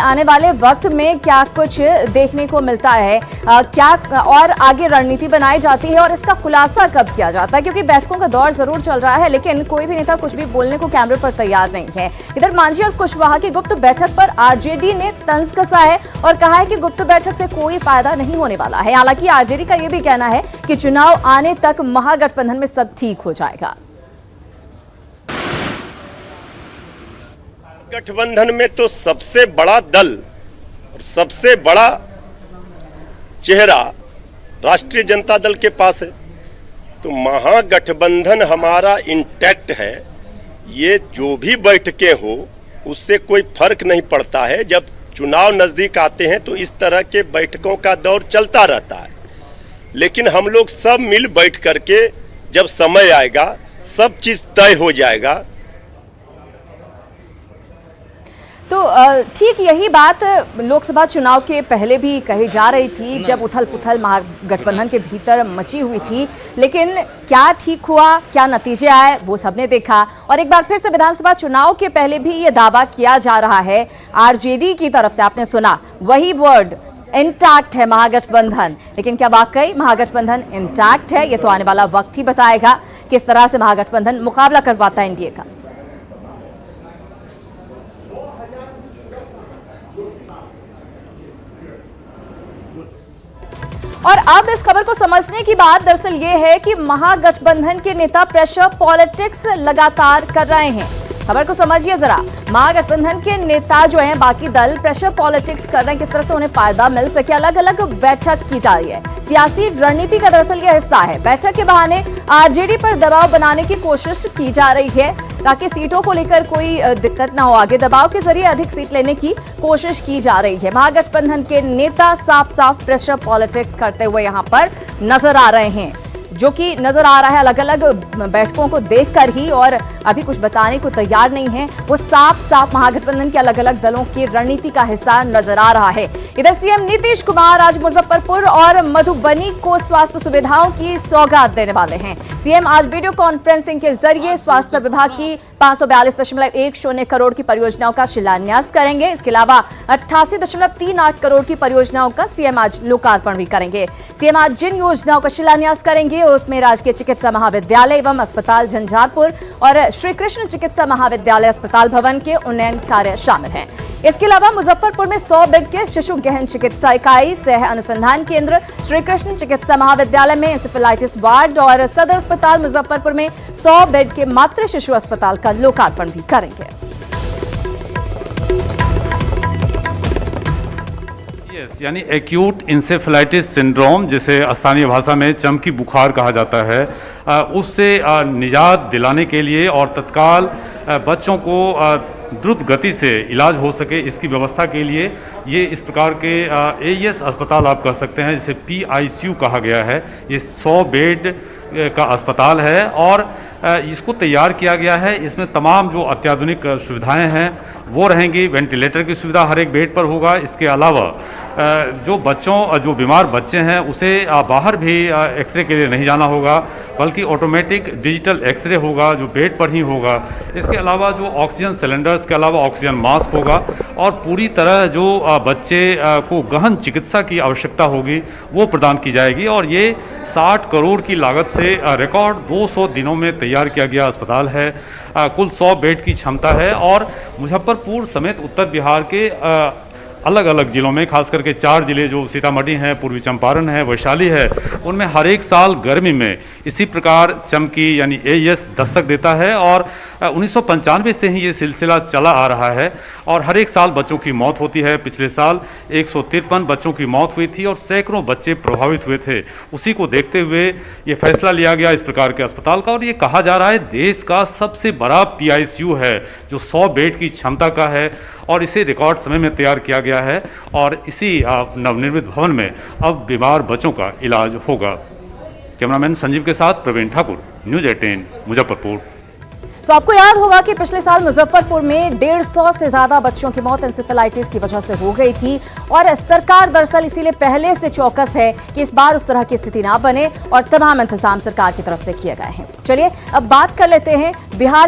आने वाले वक्त में क्या कुछ देखने को मिलता है, क्या और आगे रणनीति बनाई जाती है और इसका खुलासा कब किया जाता है? क्योंकि बैठकों का दौर जरूर चल रहा है, लेकिन कोई भी नेता कुछ भी बोलने को कैमरे पर तैयार नहीं है। इधर मांझी और कुशवाहा की गुप्त बैठक पर आरजेडी ने तंज कसा है और कहा है कि गुप्त बैठक से कोई फायदा नहीं होने वाला है। हालांकि आरजेडी का यह भी कहना है कि चुनाव आने तक महागठबंधन में सब ठीक हो जाएगा। गठबंधन में तो सबसे बड़ा दल और सबसे बड़ा चेहरा राष्ट्रीय जनता दल के पास है, तो महागठबंधन हमारा इंटैक्ट है। ये जो भी बैठकें हो उससे कोई फर्क नहीं पड़ता है। जब चुनाव नजदीक आते हैं तो इस तरह के बैठकों का दौर चलता रहता है, लेकिन हम लोग सब मिल बैठ करके जब समय आएगा सब चीज तय हो जाएगा। तो ठीक यही बात लोकसभा चुनाव के पहले भी कही जा रही थी, जब उथल पुथल महागठबंधन के भीतर मची हुई थी। लेकिन क्या ठीक हुआ, क्या नतीजे आए, वो सबने देखा। और एक बार फिर से विधानसभा चुनाव के पहले भी ये दावा किया जा रहा है आरजेडी की तरफ से, आपने सुना वही वर्ड, इंटैक्ट है महागठबंधन। लेकिन क्या वाकई महागठबंधन इंटैक्ट है? ये तो आने वाला वक्त ही बताएगा किस तरह से महागठबंधन मुकाबला कर पाता है एनडीए का। और अब इस खबर को समझने की बात दरअसल ये है कि महागठबंधन के नेता प्रेशर पॉलिटिक्स लगातार कर रहे हैं। खबर को समझिए जरा। महागठबंधन के नेता जो हैं, बाकी दल प्रेशर पॉलिटिक्स कर रहे हैं, किस तरह से उन्हें फायदा मिल सके। अलग अलग बैठक की जा रही है, सियासी रणनीति का दरअसल यह हिस्सा है। बैठक के बहाने आरजेडी पर दबाव बनाने की कोशिश की जा रही है ताकि सीटों को लेकर कोई दिक्कत ना हो। आगे दबाव के जरिए अधिक सीट लेने की कोशिश की जा रही है। महागठबंधन के नेता साफ साफ प्रेशर पॉलिटिक्स करते हुए यहां पर नजर आ रहे हैं, जो कि नजर आ रहा है अलग अलग बैठकों को देखकर ही, और अभी कुछ बताने को तैयार नहीं है। वो साफ साफ महागठबंधन के अलग अलग दलों की रणनीति का हिस्सा नजर आ रहा है। इधर सीएम नीतीश कुमार आज मुजफ्फरपुर और मधुबनी को स्वास्थ्य सुविधाओं की सौगात देने वाले हैं। सीएम आज वीडियो कॉन्फ्रेंसिंग के जरिए स्वास्थ्य विभाग की 542.10 करोड़ की परियोजनाओं का शिलान्यास करेंगे। इसके अलावा 88.38 करोड़ की परियोजनाओं का सीएम आज लोकार्पण भी करेंगे। सीएम आज जिन योजनाओं का शिलान्यास करेंगे उसमें राजकीय चिकित्सा महाविद्यालय एवं अस्पताल झंझारपुर और श्री कृष्ण चिकित्सा महाविद्यालय अस्पताल भवन के उन्नयन कार्य शामिल हैं। इसके अलावा मुजफ्फरपुर में 100 बेड के शिशु गहन चिकित्सा इकाई, सह अनुसंधान केंद्र, श्री कृष्ण चिकित्सा महाविद्यालय में इंसेफेलाइटिस वार्ड और सदर अस्पताल मुजफ्फरपुर में 100 बेड के मातृ शिशु अस्पताल का लोकार्पण भी करेंगे। यानी एक्यूट इंसेफेलाइटिस सिंड्रोम, जिसे स्थानीय भाषा में चमकी बुखार कहा जाता है, उससे निजात दिलाने के लिए और तत्काल बच्चों को द्रुत गति से इलाज हो सके, इसकी व्यवस्था के लिए ये इस प्रकार के एईएस अस्पताल आप कह सकते हैं, जिसे PICU कहा गया है। ये 100 बेड का अस्पताल है और इसको तैयार किया गया है। इसमें तमाम जो अत्याधुनिक सुविधाएं हैं वो रहेंगी। वेंटिलेटर की सुविधा हर एक बेड पर होगा। इसके अलावा जो बीमार बच्चे हैं उसे बाहर भी एक्सरे के लिए नहीं जाना होगा, बल्कि ऑटोमेटिक डिजिटल एक्सरे होगा जो बेड पर ही होगा। इसके अलावा जो ऑक्सीजन सिलेंडर्स के अलावा ऑक्सीजन मास्क होगा और पूरी तरह जो बच्चे को गहन चिकित्सा की आवश्यकता होगी वो प्रदान की जाएगी। और ये 60 करोड़ की लागत से रिकॉर्ड 200 दिनों में तैयार किया गया अस्पताल है। कुल 100 बेड की क्षमता है और मुजफ्फरपुर समेत उत्तर बिहार के अलग अलग जिलों में, खास करके 4 जिले जो सीतामढ़ी हैं, पूर्वी चंपारण है, वैशाली है, उनमें हर एक साल गर्मी में इसी प्रकार चमकी यानी एईएस दस्तक देता है। और 1995 से ही ये सिलसिला चला आ रहा है और हर एक साल बच्चों की मौत होती है। पिछले साल 153 बच्चों की मौत हुई थी और सैकड़ों बच्चे प्रभावित हुए थे। उसी को देखते हुए ये फैसला लिया गया इस प्रकार के अस्पताल का। और ये कहा जा रहा है देश का सबसे बड़ा PICU है जो 100 बेड की क्षमता का है और इसे रिकॉर्ड समय में तैयार किया गया है और इसी नवनिर्मित भवन में अब बीमार बच्चों का इलाज होगा। कैमरामैन संजीव के साथ प्रवीण ठाकुर, न्यूज़ 18 मुजफ्फरपुर। तो आपको याद होगा कि पिछले साल मुजफ्फरपुर में 150 से ज्यादा बच्चों की मौत इंसेफेलाइटिस की वजह से हो गई थी और सरकार दरअसल इसीलिए पहले से चौकस है कि इस बार उस तरह की स्थिति ना बने और तमाम इंतजाम सरकार की तरफ से किए गए हैं। चलिए अब बात कर लेते हैं बिहार